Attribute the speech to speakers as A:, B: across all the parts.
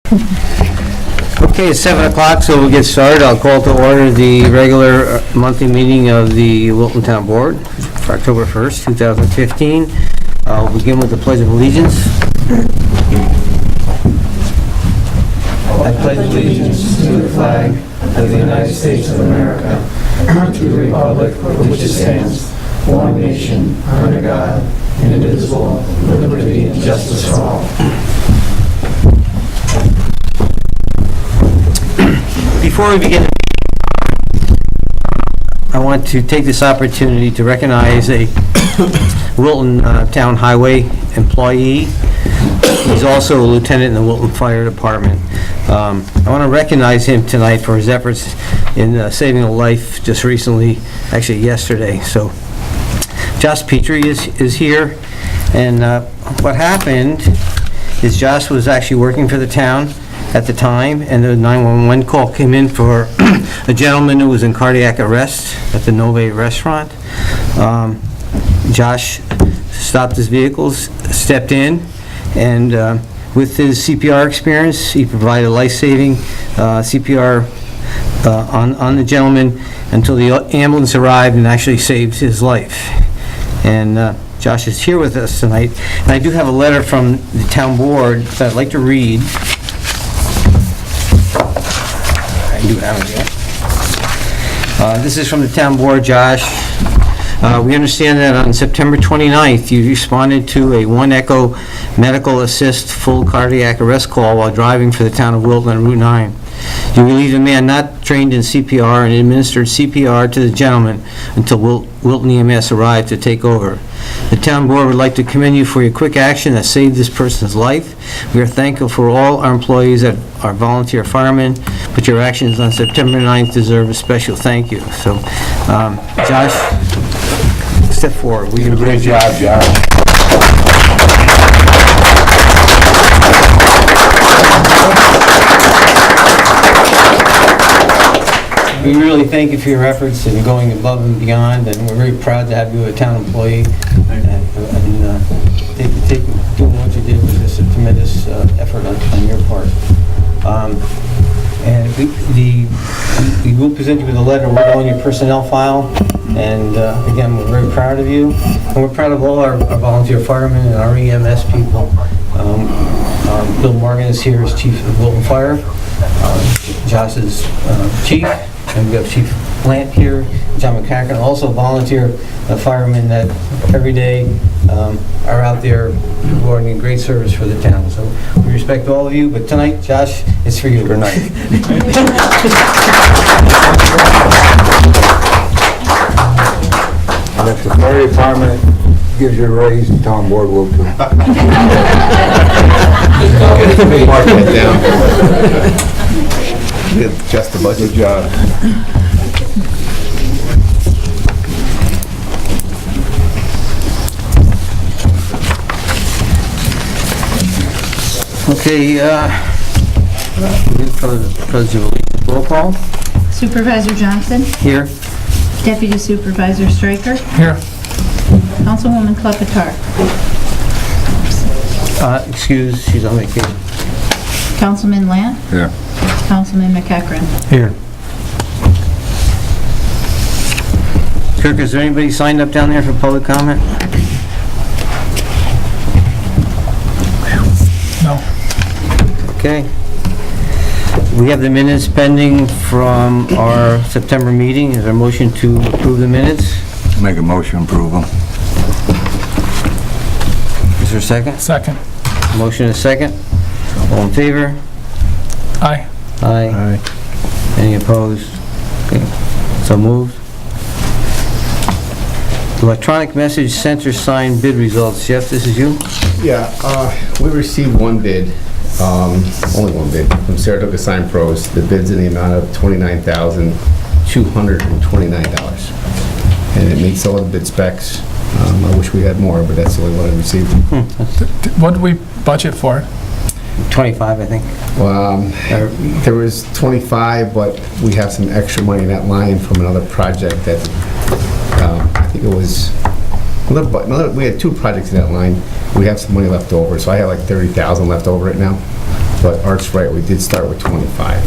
A: Okay, it's 7 o'clock, so we'll get started. I'll call to order the regular monthly meeting of the Wilton Town Board for October 1st, 2015. I'll begin with the Pledge of Allegiance. I pledge allegiance to the flag of the United States of America, to the republic for which it stands, one nation, under God, indivisible, with liberty and justice for all. Before we begin, I want to take this opportunity to recognize a Wilton Town Highway employee. He's also a lieutenant in the Wilton Fire Department. I want to recognize him tonight for his efforts in saving a life just recently, actually yesterday. So, Josh Petrie is here, and what happened is Josh was actually working for the town at the time, and the 911 call came in for a gentleman who was in cardiac arrest at the Nove restaurant. Josh stopped his vehicles, stepped in, and with his CPR experience, he provided life-saving CPR on the gentleman until the ambulance arrived and actually saved his life. And Josh is here with us tonight. And I do have a letter from the town board that I'd like to read. I do have it yet. This is from the town board, Josh. We understand that on September 29th, you responded to a 1 Echo medical assist full cardiac arrest call while driving for the town of Wilton on Route 9. You relieved a man not trained in CPR and administered CPR to the gentleman until Wilton EMS arrived to take over. The town board would like to commend you for your quick action that saved this person's life. We are thankful for all our employees that are volunteer firemen, but your actions on September 9th deserve a special thank you. So, Josh, step forward.
B: You did a great job, Josh.
A: We really thank you for your efforts and going above and beyond, and we're very proud to have you a town employee. And doing what you did was just a tremendous effort on your part. And we will present you with a letter. We're on your personnel file, and again, we're very proud of you, and we're proud of all our volunteer firemen and our EMS people. Bill Morgan is here as chief of Wilton Fire. Josh is chief. And we have Chief Plant here, John McCacken, also volunteer firemen that every day are out there providing great service for the town. So we respect all of you, but tonight, Josh, it's for you. Good night.
B: And if the fire department gives you a raise, the town board will too.
C: Mark that down. Just a budget job.
A: Okay, roll call.
D: Supervisor Johnson,
A: Here.
D: Deputy Supervisor Stryker,
A: Here.
D: Councilwoman Klepetar,
A: Excuse, she's on vacation.
D: Councilman Lant,
B: Yeah.
D: Councilman McEachran.
A: Here. Kirk, is there anybody signed up down there for public comment?
E: No.
A: Okay. We have the minutes pending from our September meeting. Is there a motion to approve the minutes?
B: Make a motion, approve them.
A: Is there a second?
E: Second.
A: Motion is second. All in favor?
E: Aye.
A: Aye. Any opposed? Okay. So moved. Electronic message center sign bid results. Jeff, this is you?
C: Yeah, we received one bid, only one bid, from Saratoga Sign Pros. The bid's in the amount of $29,229. And it meets all the bid specs. I wish we had more, but that's the only one I received.
E: What did we budget for?
A: 25, I think.
C: There was 25, but we have some extra money in that line from another project that, I think it was, we had two projects in that line. We have some money left over, so I have like 30,000 left over right now. but Art's right, we did start with 25.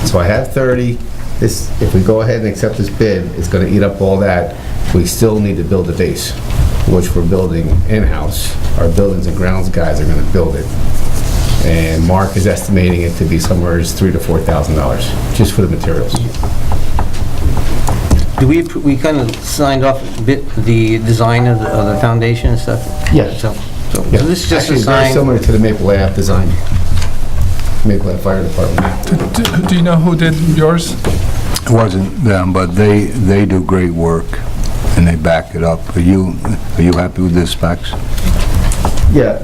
C: So I have 30. This, if we go ahead and accept this bid, it's gonna eat up all that. We still need to build a base, which we're building in-house. Our buildings and grounds guys are gonna build it. And Mark is estimating it to be somewhere $3,000 to $4,000, just for the materials.
A: Do we kind of signed off a bit the design of the foundation and stuff?
C: Yeah.
A: So
C: Yeah.
A: this is just a
C: Actually, very
A: sign.
C: similar to the Maple Ave design. Maple Ave Fire Department.
E: Do you know who did yours?
B: It wasn't them, but they do great work, and they back it up. Are you happy with the specs?
C: Yeah,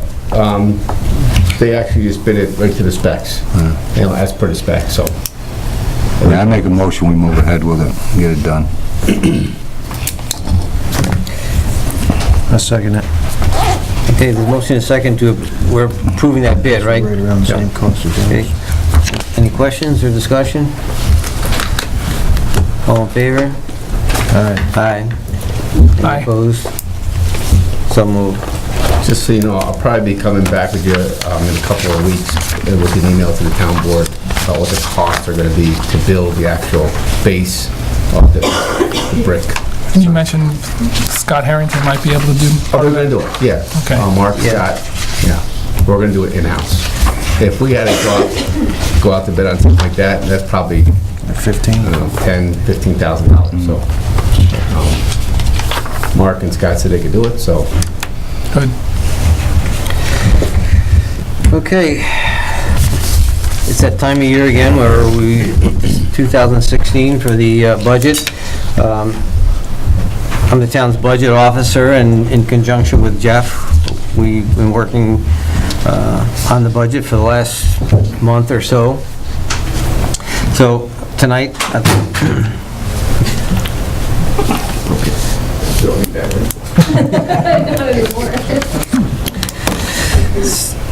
C: they actually just bid it right to the specs, you know, as per the specs, so.
B: Yeah, I make a motion, we move ahead with it, get it done.
F: A second it.
A: Okay, the motion is second to, we're approving that bid, right?
F: Right around the same cost of
A: Okay.
F: damage.
A: Any questions or discussion? All in favor?
F: Aye.
A: Aye. Any
E: Aye.
A: opposed? So moved.
C: Just so you know, I'll probably be coming back with you in a couple of weeks with an email to the town board about what the costs are gonna be to build the actual base of the brick.
E: You mentioned Scott Harrington might be able to do
C: Oh,
E: part
C: we're
E: of it.
C: gonna do it, yeah.
E: Okay.
C: Mark,
A: Yeah.
C: Scott, yeah, we're gonna do it in-house. If we had to go out to bid on something like that, that's probably,
F: 15?
C: I don't know, $10,000, $15,000, so. Mark and Scott said they could do it, so.
E: Good.
A: Okay. It's that time of year again where we, 2016 for the budget. I'm the town's budget officer, and in conjunction with Jeff, we've been working on the budget for the last month or so. So tonight,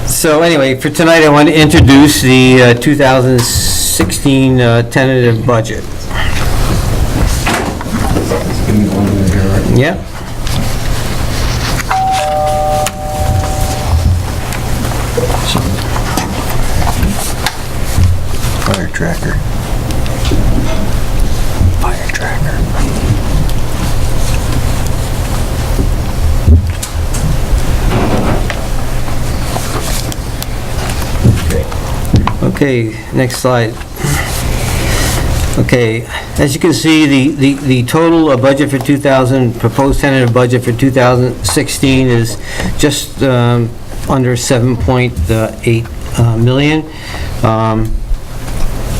A: so anyway, for tonight, I want to introduce the 2016 tentative budget.
C: Give me one minute here, right?
A: Yeah.
F: Fire tracker. Fire tracker.
A: Okay, next slide. Okay, as you can see, the total budget for proposed tentative budget for 2016 is just under 7.8 million.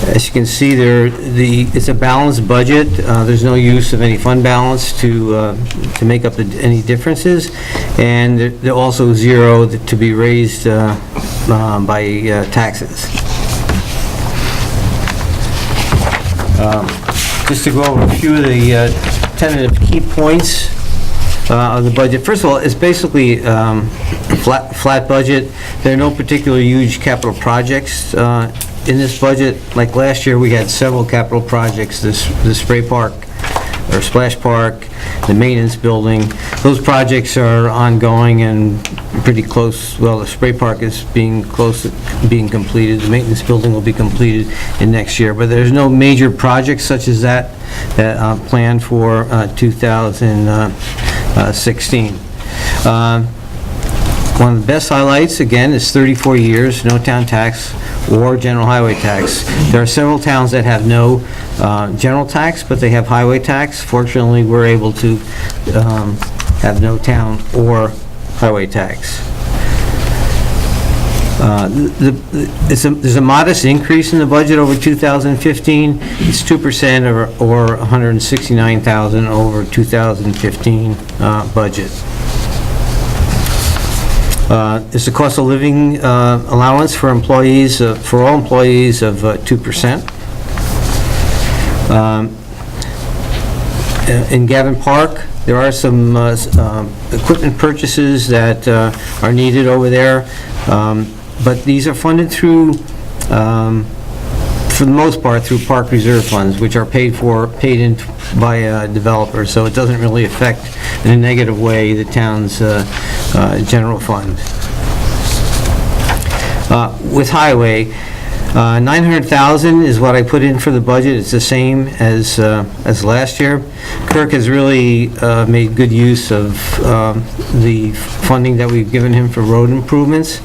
A: As you can see there, it's a balanced budget. There's no use of any fund balance to make up any differences, and they're also zero to be raised by taxes. Just to go over a few of the tentative key points of the budget. First of all, it's basically flat budget. There are no particular huge capital projects in this budget. Like last year, we had several capital projects, the spray park, or splash park, the maintenance building. Those projects are ongoing and pretty close. Well, the spray park is being close to being completed. The maintenance building will be completed in next year. But there's no major projects such as that planned for 2016. One of the best highlights, again, is 34 years, no town tax or general highway tax. There are several towns that have no general tax, but they have highway tax. Fortunately, we're able to have no town or highway tax. There's a modest increase in the budget over 2015. It's 2% or $169,000 over 2015 budget. It's a cost of living allowance for employees, for all employees of 2%. In Gavin Park, there are some equipment purchases that are needed over there, but these are funded through, for the most part, through park reserve funds, which are paid in by developers, so it doesn't really affect in a negative way the town's general fund. With highway, 900,000 is what I put in for the budget. It's the same as last year. Kirk has really made good use of the funding that we've given him for road improvements.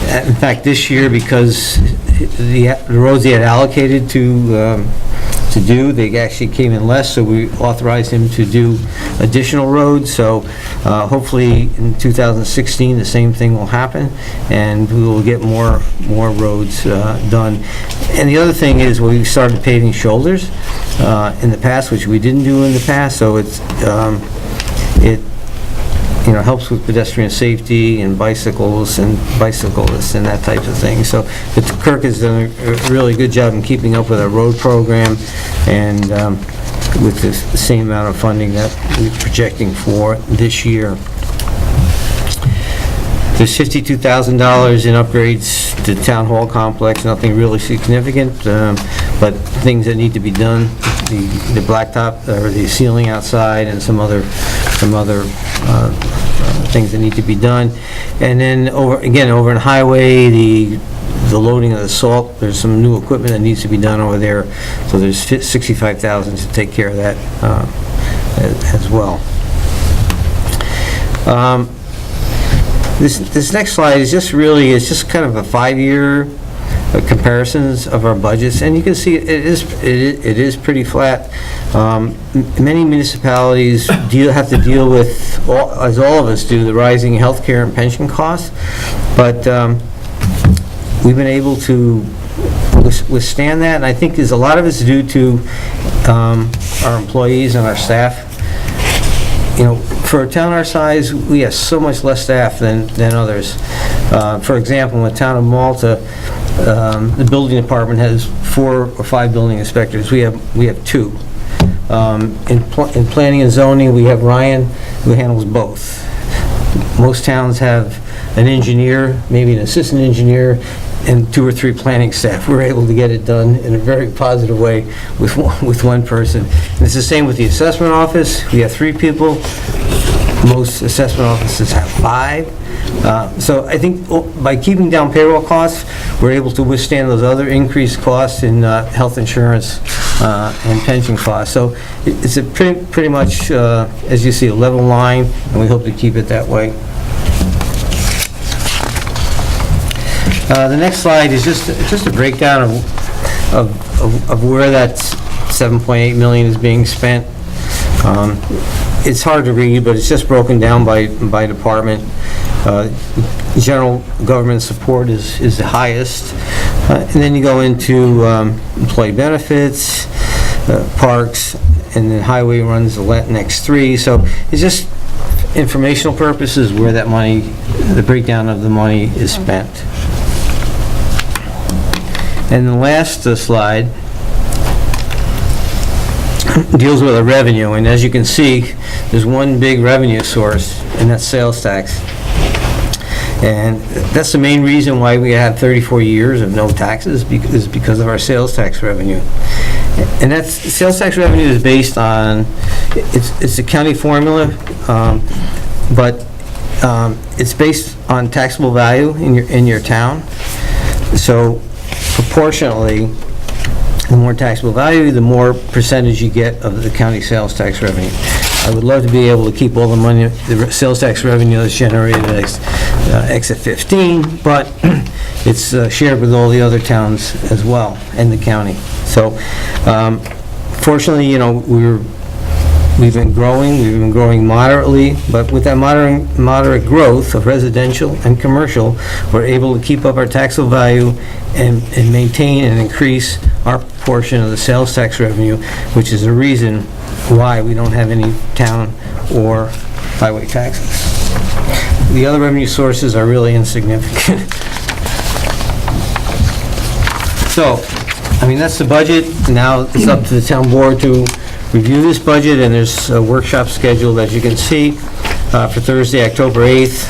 A: In fact, this year, because the roads he had allocated to do, they actually came in less, so we authorized him to do additional roads. So hopefully in 2016, the same thing will happen, and we will get more roads done. And the other thing is, we started paving shoulders in the past, which we didn't do in the past, so it helps with pedestrian safety and bicyclists and that type of thing. So Kirk has done a really good job in keeping up with our road program, and with the same amount of funding that we're projecting for this year. There's $52,000 in upgrades to the town hall complex, nothing really significant, but things that need to be done, the blacktop, or the ceiling outside, and some other things that need to be done. And then over in highway, the loading of the salt, there's some new equipment that needs to be done over there, so there's $65,000 to take care of that as well. This next slide is just kind of a 5-year comparisons of our budgets, and you can see it is pretty flat. Many municipalities have to deal with, as all of us do, the rising healthcare and pension costs, but we've been able to withstand that, and I think a lot of it's due to our employees and our staff. For a town our size, we have so much less staff than others. For example, in the town of Malta, the building department has 4 or 5 building inspectors. We have 2. In planning and zoning, we have Ryan, who handles both. Most towns have an engineer, maybe an assistant engineer, and 2 or 3 planning staff. We're able to get it done in a very positive way with one person. And it's the same with the assessment office. We have 3 people. Most assessment offices have 5. So I think by keeping down payroll costs, we're able to withstand those other increased costs in health insurance and pension costs. So it's a pretty much, as you see, a level line, and we hope to keep it that way. The next slide is just a breakdown of where that $7.8 million is being spent. It's hard to read, but it's just broken down by department. General government support is the highest, and then you go into employee benefits, parks, and then highway runs the next 3. So it's just informational purposes where that money, the breakdown of the money is spent. And the last slide deals with the revenue, and as you can see, there's one big revenue source, and that's sales tax. And that's the main reason why we had 34 years of no taxes, because of our sales tax revenue. And that sales tax revenue is based on, it's a county formula, but it's based on taxable value in your town. So proportionately, the more taxable value, the more percentage you get of the county sales tax revenue. I would love to be able to keep all the money, the sales tax revenue that's generated exit 15, but it's shared with all the other towns as well, and the county. So, fortunately, we've been growing moderately, but with that moderate growth of residential and commercial, we're able to keep up our taxable value and maintain and increase our portion of the sales tax revenue, which is the reason why we don't have any town or highway taxes. The other revenue sources are really insignificant. So, that's the budget. Now it's up to the town board to review this budget, and there's a workshop scheduled, as you can see, for Thursday, October 8th.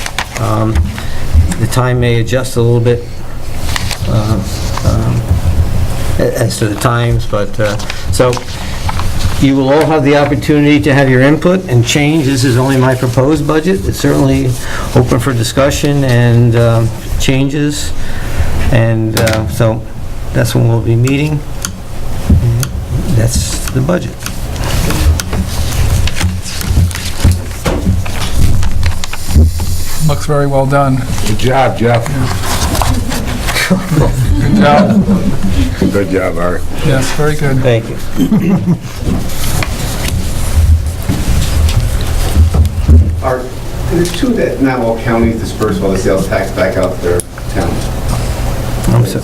A: The time may adjust a little bit as to the times, but so you will all have the opportunity to have your input and change. This is only my proposed budget. It's certainly open for discussion, and changes, and so that's when we'll be meeting. That's the budget.
E: Looks very well done.
B: Good job, Jeff.
E: Good job.
B: Good job, Art.
E: Yes, very good.
A: Thank you.
C: There's two that not all counties disperse all the sales tax back out to their towns.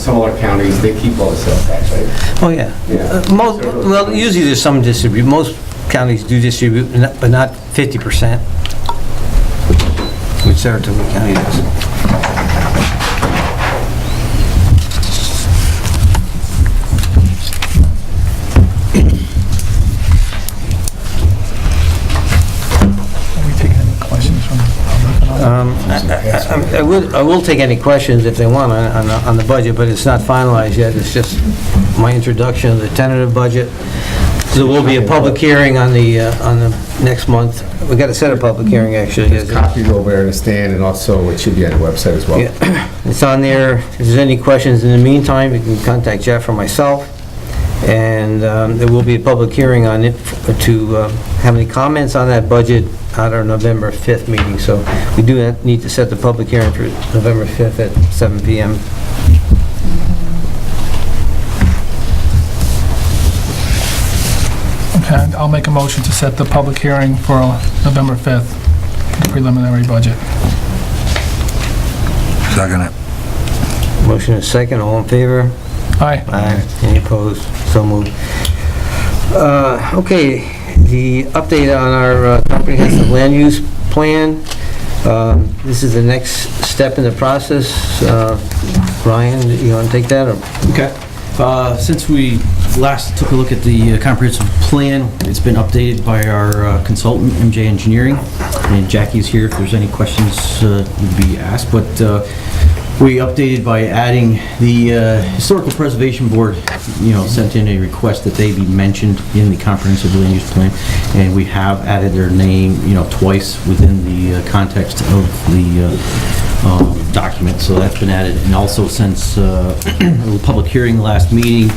C: Smaller counties, they keep all the sales tax, right?
A: Oh, yeah.
C: Yeah.
A: Well, usually there's some distribute, most counties do distribute, but not 50%, which Saratoga County does.
E: Are we taking any questions from the public?
A: I will take any questions if they want on the budget, but it's not finalized yet. It's just my introduction of the tentative budget. There will be a public hearing on the next month. We got to set a public hearing, actually.
C: There's copies over there in the stand, and also it should be on the website as well.
A: Yeah, it's on there. If there's any questions in the meantime, you can contact Jeff or myself. And there will be a public hearing on it to have any comments on that budget at our November 5th meeting. So we do need to set the public hearing for November 5th at 7 p.m.
E: Okay, I'll make a motion to set the public hearing for November 5th, the preliminary budget.
B: Second it.
A: Motion is second. All in favor?
E: Aye.
A: Aye. Any opposed? So moved. Okay, the update on our comprehensive land use plan. This is the next step in the process. Ryan, you want to take that? Or?
G: Okay. Since we last took a look at the comprehensive plan, it's been updated by our consultant, MJ Engineering, and Jackie's here if there's any questions would be asked, but we updated by adding the Historical Preservation Board, sent in a request that they be mentioned in the comprehensive land use plan, and we have added their name, twice within the context of the document, so that's been added. And also, since the public hearing last meeting,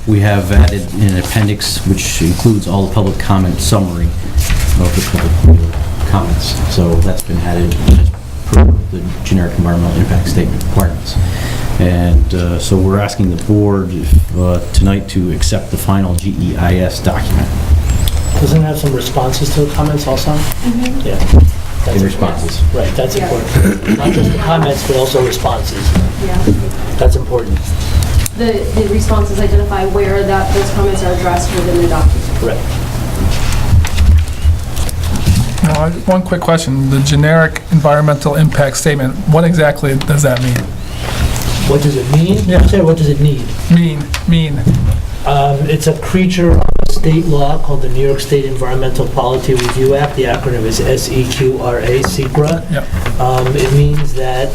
G: we have added an appendix which includes all the public comment summary of the public comments. So that's been added as per the generic environmental impact statement requirements. And so we're asking the board tonight to accept the final GEIS document.
H: Doesn't it have some responses to the comments also? Mm-hmm. Yeah.
G: In responses.
H: Right, that's important. Not just the comments, but also responses.
I: Yeah.
H: That's important.
I: The responses identify where those comments are addressed within the document.
H: Correct.
E: Now, one quick question. The generic environmental impact statement, what exactly does that mean?
H: What does it mean?
E: Yeah.
H: Say, what does it need?
E: Mean.
H: It's a creature of state law called the New York State Environmental Quality Review Act. The acronym is SEQRA, SEQRA.
E: Yep.
H: It means that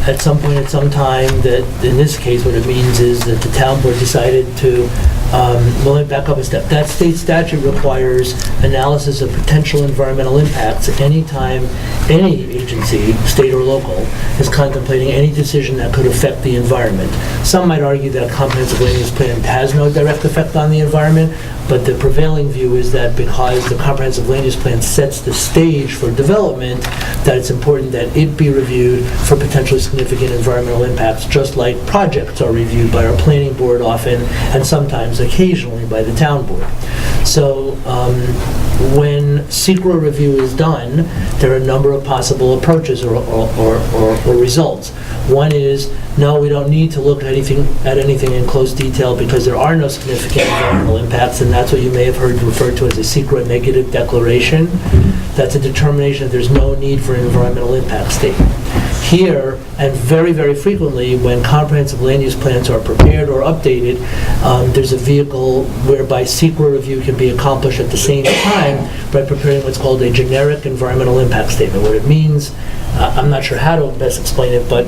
H: at some point at some time, that in this case what it means is that the town board decided to, let me back up a step. That state statute requires analysis of potential environmental impacts anytime any agency, state or local, is contemplating any decision that could affect the environment. Some might argue that a comprehensive land use plan has no direct effect on the environment, but the prevailing view is that because the comprehensive land use plan sets the stage for development, that it's important that it be reviewed for potentially significant environmental impacts, just like projects are reviewed by our planning board often, and sometimes occasionally by the town board. So when SEQRA review is done, there are a number of possible approaches or results. One is, no, we don't need to look at anything in close detail because there are no significant environmental impacts, and that's what you may have heard referred to as a SEQRA negative declaration. That's a determination that there's no need for an environmental impact statement. Here, and very, very frequently, when comprehensive land use plans are prepared or updated, there's a vehicle whereby SEQRA review can be accomplished at the same time by preparing what's called a generic environmental impact statement. What it means I'm not sure how to best explain it, but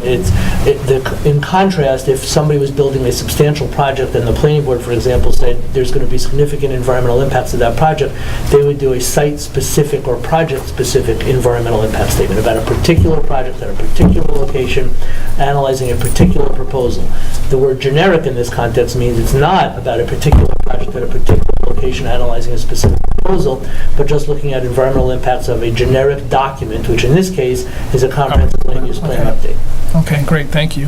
H: in contrast, if somebody was building a substantial project and the planning board, for example, said there's going to be significant environmental impacts of that project, they would do a site-specific or project-specific environmental impact statement about a particular project at a particular location, analyzing a particular proposal. The word generic in this context means it's not about a particular project at a particular location analyzing a specific proposal, but just looking at environmental impacts of a generic document, which in this case is a comprehensive land use plan update.
E: Okay, great, thank you.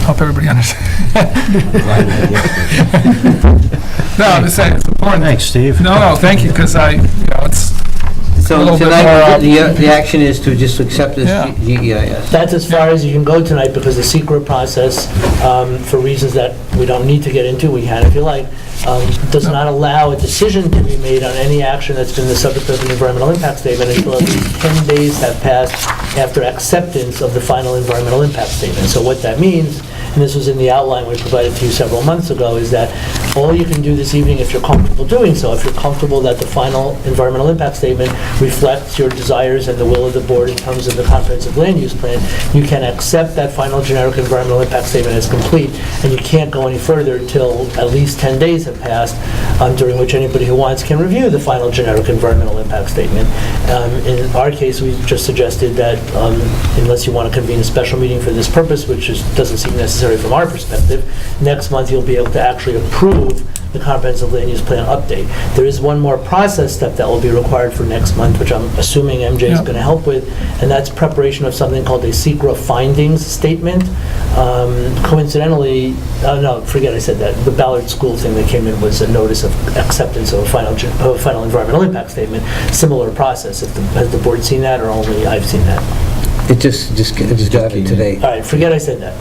E: Hope everybody understands. No, I'm just saying, it's important.
F: Thanks, Steve.
E: No, thank you, because it's a
A: So
E: little bit
A: tonight,
E: more,
A: the action is to just accept this
E: Yeah.
A: GEIS.
H: That's as far as you can go tonight, because the secret process, for reasons that we don't need to get into, we can if you like, does not allow a decision to be made on any action that's been the subject of an environmental impact statement until at least 10 days have passed after acceptance of the final environmental impact statement. So what that means, and this was in the outline we provided to you several months ago, is that all you can do this evening, if you're comfortable doing so, if you're comfortable that the final environmental impact statement reflects your desires and the will of the board in terms of the comprehensive land use plan, you can accept that final generic environmental impact statement as complete, and you can't go any further until at least 10 days have passed, during which anybody who wants can review the final generic environmental impact statement. In our case, we just suggested that unless you want to convene a special meeting for this purpose, which doesn't seem necessary from our perspective, next month you'll be able to actually approve the comprehensive land use plan update. There is one more process step that will be required for next month, which I'm assuming MJ is
E: Yep.
H: going to help with, and that's preparation of something called a SECRA findings statement. Coincidentally, no, forget I said that. The Ballard School thing that came in was a notice of acceptance of a final environmental impact statement. Similar process. Has the board seen that, or only I've seen that?
A: It just got it today.
H: All right, forget I said that.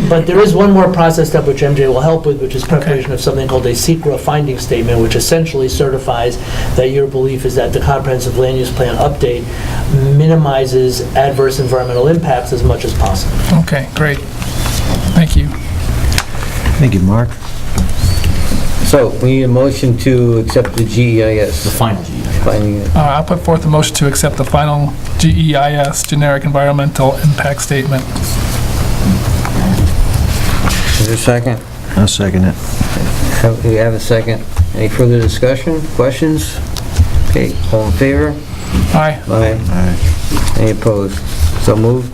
H: But there is one more process step which MJ will help with, which is preparation of something called a SECRA finding statement, which essentially certifies that your belief is that the comprehensive land use plan update minimizes adverse environmental impacts as much as possible.
E: okay, great. Thank you.
F: Thank you, Mark.
A: So we need a motion to accept the GEIS.
G: The final GEIS.
A: Finding it.
E: I'll put forth a motion to accept the final GEIS, generic environmental impact statement.
A: Is there a second?
F: I'll second it.
A: We have a second. Any further discussion, questions? Okay, all in favor?
E: Aye.
A: Aye.
F: Aye.
A: Any opposed? So moved.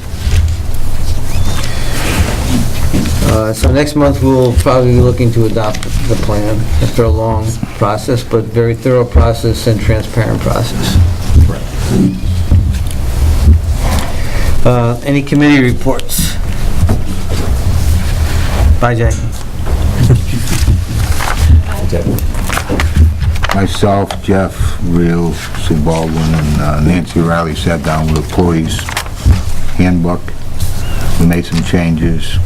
A: So next month, we'll probably be looking to adopt the plan after a long process, but very thorough process and transparent process. Any committee reports? Bye, Jackie.
B: Myself, Jeff Reel, Sue Baldwin, and Nancy Riley sat down with employees handbook. We made some changes.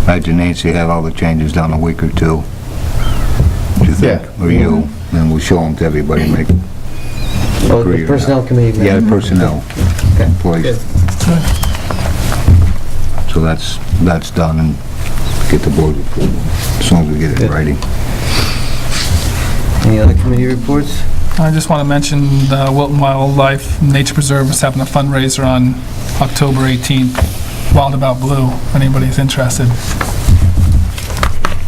B: Imagine Nancy had all the changes done a week or two. What do you think?
C: Yeah.
B: Or you? And we'll show them to everybody, make
A: Oh,
B: agree
A: the
B: or
A: personnel
B: not.
A: committee.
B: Yeah, the personnel, employees. So that's done, and get the board approval as soon as we get it in writing.
A: Any other committee reports?
E: I just want to mention the Wilton Wildlife Nature Preserve is having a fundraiser on October 18th, Wild About Blue, if anybody's interested.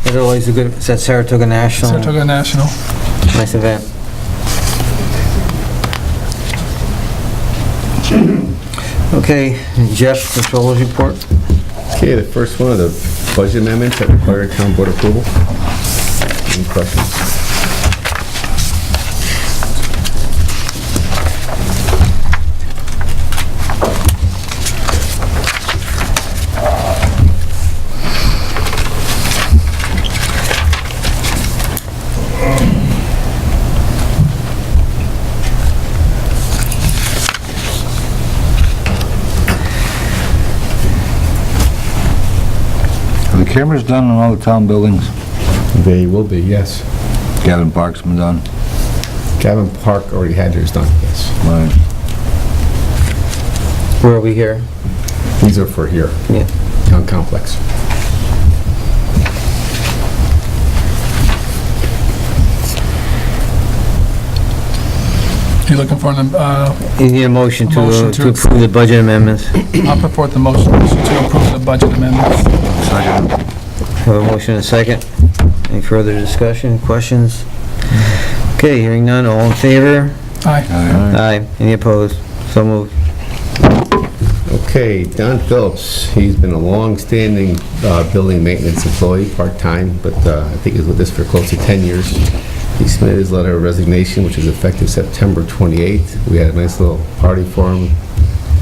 A: It's always a good, it's at Saratoga National.
E: Saratoga National.
A: Nice event. Okay, Jeff, controllers report.
C: Okay, the first one of the budget amendments that require town board approval. Any questions?
B: Are the cameras done in all the town buildings?
C: They will be, yes.
B: Gavin Park's been done?
C: Gavin Park already had theirs done, yes.
B: Right.
A: Where are we here?
C: These are for here,
A: Yeah.
C: town complex.
E: You looking for an,
A: You need a motion
E: Motion
A: to
E: to
A: approve the budget amendments.
E: I'll put forth the motion to approve the budget amendments.
A: Have a motion and a second. Any further discussion, questions? Okay, hearing none, all in favor?
E: Aye.
A: Aye. Any opposed? So moved.
C: Okay, Don Phillips, he's been a long-standing building maintenance employee, part-time, but I think he's with us for close to 10 years. He submitted his letter of resignation, which is effective September 28th. We had a nice little party for him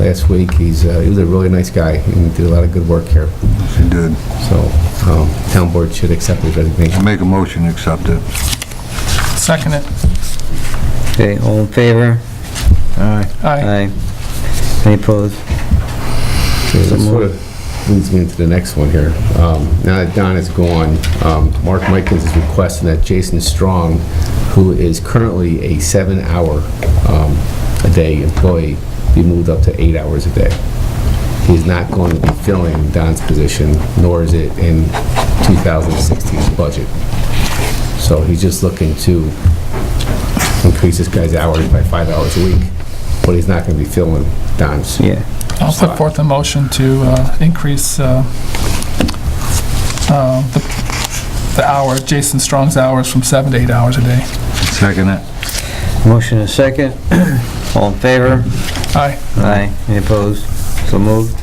C: last week. He was a really nice guy, and did a lot of good work here.
B: She did.
C: So, town board should accept his
B: I
C: resignation.
B: make a motion to accept it.
E: Second it.
A: Okay, all in favor?
F: Aye.
E: Aye.
A: Any opposed?
C: Okay, that sort of leads me into the next one here. Now that Don is gone, Mark Mikens is requesting that Jason Strong, who is currently a 7-hour a day employee, be moved up to 8 hours a day. He's not going to be filling Don's position, nor is it in 2016's budget. So he's just looking to increase this guy's hours by 5 hours a week, but he's not going to be filling Don's.
A: Yeah.
E: I'll put forth a motion to increase the hour, Jason Strong's hours from 7 to 8 hours a day.
B: Second it.
A: Motion and a second. All in favor?
E: Aye.
A: Aye. Any opposed? So moved.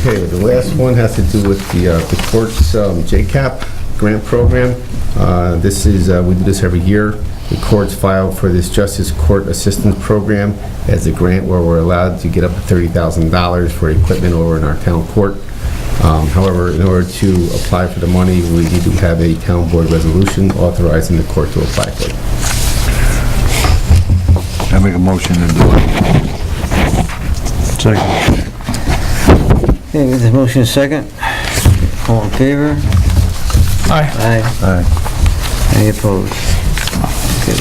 C: Okay, the last one has to do with the court's JCAP grant program. This is, we do this every year. The courts filed for this Justice Court Assistance Program as a grant where we're allowed to get up to $30,000 for equipment over in our town court. However, in order to apply for the money, we need to have a town board resolution authorizing the court to apply for it.
B: I make a motion to do it.
F: Second.
A: Okay, with the motion and second. All in favor?
E: Aye.
A: Aye.
B: Aye.
A: Any opposed? Okay.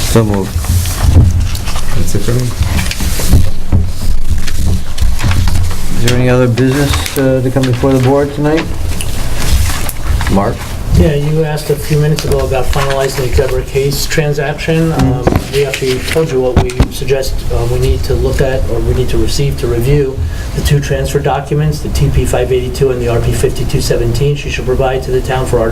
A: So moved.
C: That's it for me.
A: Is there any other business to come before the board tonight? Mark?
H: Yeah, you asked a few minutes ago about finalizing the Deborah Case transaction. We actually told you what we suggest we need to look at, or we need to receive to review the two transfer documents, the TP 582 and the RP 5217. She should provide to the town for our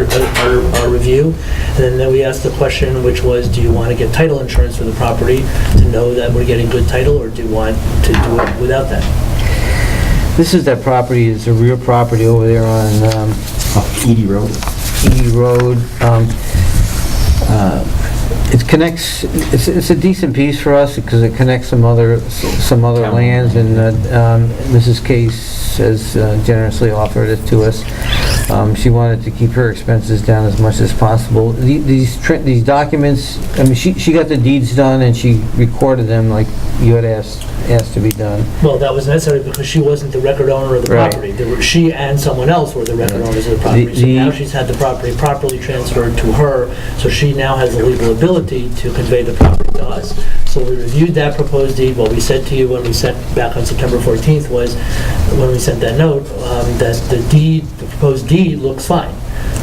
H: review. And then we asked the question, which was, do you want to get title insurance for the property to know that we're getting good title, or do you want to do it without that?
A: This is that property, it's a real property over there on
G: Edie Road.
A: Edie Road. It connects, it's a decent piece for us because it connects some other lands, and Mrs. Case has generously offered it to us. She wanted to keep her expenses down as much as possible. These documents, I mean, she got the deeds done and she recorded them like you had asked to be done.
H: Well, that was necessary because she wasn't the record owner of the
A: Right.
H: property. She and someone else were the record owners of the property. So now she's had the property properly transferred to her, so she now has the legal ability to convey the property to us. So we reviewed that proposed deed. What we said to you when we sent back on September 14th was, when we sent that note, that the proposed deed looks fine.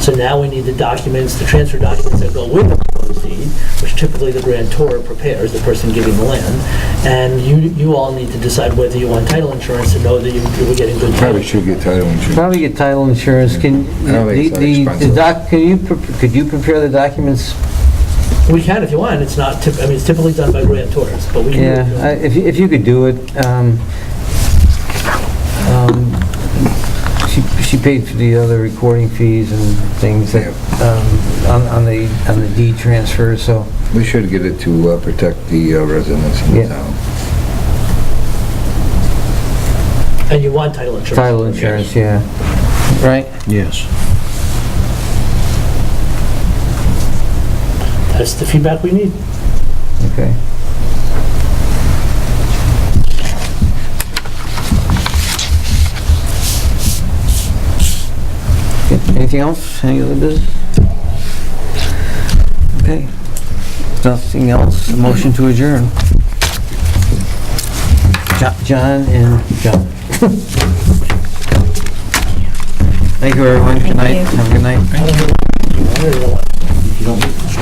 H: So now we need the documents, the transfer documents that go with the proposed deed, which typically the grantor prepares, the person giving the land. And you all need to decide whether you want title insurance to know that you're getting good title.
B: Probably should get title insurance.
A: Probably get title insurance. Can,
B: I don't think it's that expensive.
A: could you prepare the documents?
H: We can if you want. It's not, I mean, it's typically done by grantors, but we can.
A: Yeah, if you could do it. She paid for the other recording fees and things that, on the deed transfer, so.
B: We should get it to protect the residents in the
A: Yeah.
B: town.
H: And you want title insurance.
A: Title insurance, yeah. Right?
F: Yes.
H: That's the feedback we need.
A: Okay. Anything else? Any other business? Okay. Nothing else? A motion to adjourn. John and John. Thank you, everyone. Good night.
D: Thank you.
A: Have a good night.
H: I don't know.